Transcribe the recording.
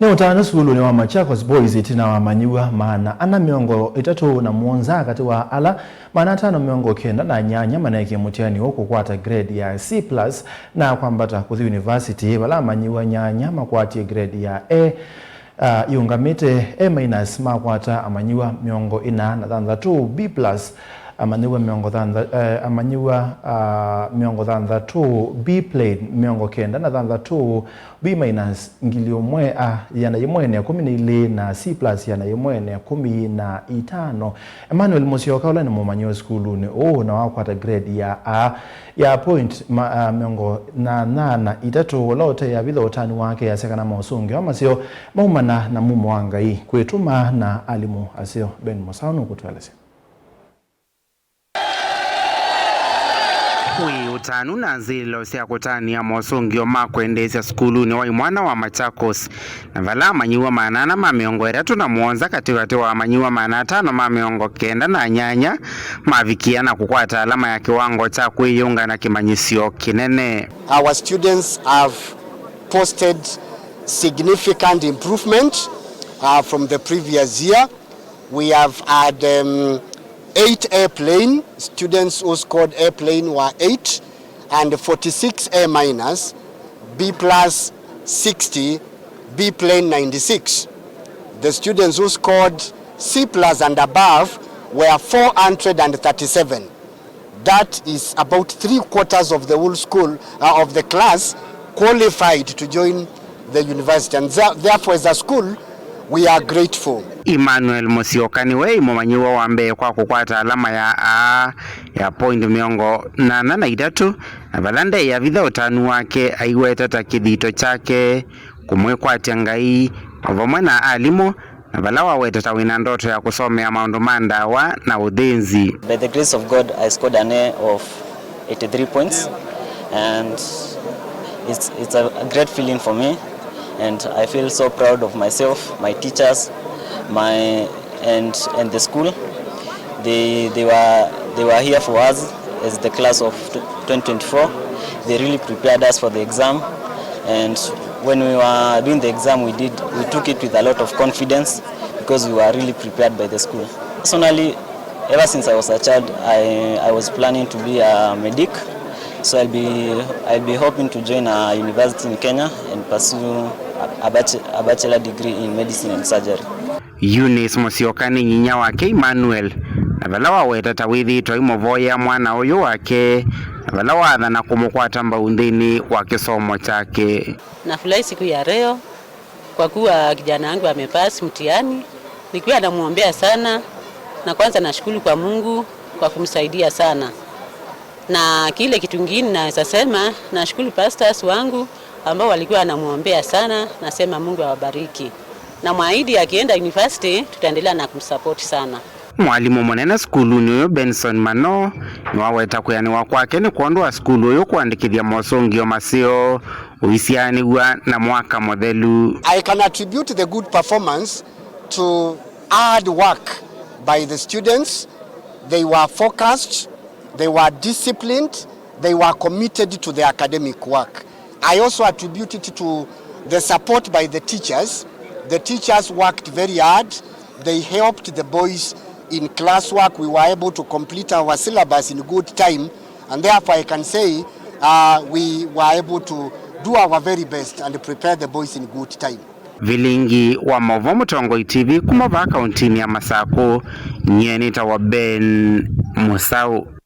Ni utano skulu ni wa Machakos Boys itina wa manyiwa maana ana miongo itatu na muonza kati wa ala maana tano miongo kenda na nyanya maneke mutiani huko kwata grade ya C+ na kwambata kuthi university wala manyiwa nyanya makwati grade ya A yungamite A- makwata amanyiwa miongo ina na thanthatu B+ amaniwa miongo thanthatu B plane miongo kenda na thanthatu B- ngilio mwe yana yimwene 12 na C+ yana yimwene 15. Emmanuel Musyoka ula ni mumanyiwa skulu ni na wakwata grade ya A ya point miongo na itatu lote ya bitho utani wake ya sekana mausungi wamasio maumana na mumo wangai kwetuma na alimu asio Ben Musanu kutueleza. Wi utanu na zilo sia kutania mosungio makwendesya skulu ni wa mwana wa Machakos na vala manyiwa manana mamiongo eratu na muonza katikati wa manyiwa manatano mamiongo kenda na nyanya mavikia na kukwata alama ya kiwango cha kuiunga na kimanyisio kinene. Our students have posted significant improvement from the previous year. We have had 8 airplane students who scored airplane were 8 and 46 A-, B+ 60, B plane 96. The students who scored C+ and above were 437. That is about 3/4 of the whole school of the class qualified to join the university, and therefore as a school we are grateful. Emmanuel Musyoka ni wei mumanyiwa wa mbee kwa kukwata alama ya A ya point miongo na idatu na valande ya vitha utanu wake aiweta takidhito chake kumwekwatia ngai ovamwe na alimu na vala waweta wina ndoto ya kusomea maundu mandawa na uthinzi. By the grace of God, I scored an A of 83 points and it's a great feeling for me. And I feel so proud of myself, my teachers, and the school. They were here for us as the class of 2024. They really prepared us for the exam, and when we were doing the exam, we took it with a lot of confidence because we were really prepared by the school. Personally, ever since I was a child, I was planning to be a medic. So I'll be hoping to join a university in Kenya and pursue a bachelor degree in medicine and surgery. Eunice Musyoka ni nyinya wake Emmanuel na vala waweta tawithitwa imovoya mwana uyu wake na vala watha na kumukwata mbaunthini wa kisomo chake. Nafurahi siku ya leo kwa kuwa kijana wangu amepasi mtihani. Nikiwa namuombea sana, na kwanza nashukuru kwa Mungu kwa kumsaidia sana. Na kile kitu kingine naweza sema nashukuru pastors wangu ambao walikuwa wanamuombea sana, nasema Mungu awabariki. Na mwaahidi akienda university tutaendelea na kumsupport sana. Mwalimu munene skulu ni Benson Mano ni waweta kuyaniwa kwake ni kuondoa skulu yo kuandikithia mosungio masio uisianiwa na mwaka modelu. I can attribute the good performance to hard work by the students. They were focused, they were disciplined, they were committed to the academic work. I also attribute it to the support by the teachers. The teachers worked very hard. They helped the boys in classwork. We were able to complete our syllabus in good time, and therefore I can say we were able to do our very best and prepare the boys in good time. Vilingi wa Movo Mutongo TV kumava kauntini ya Masako nyeni tawa Ben Musau.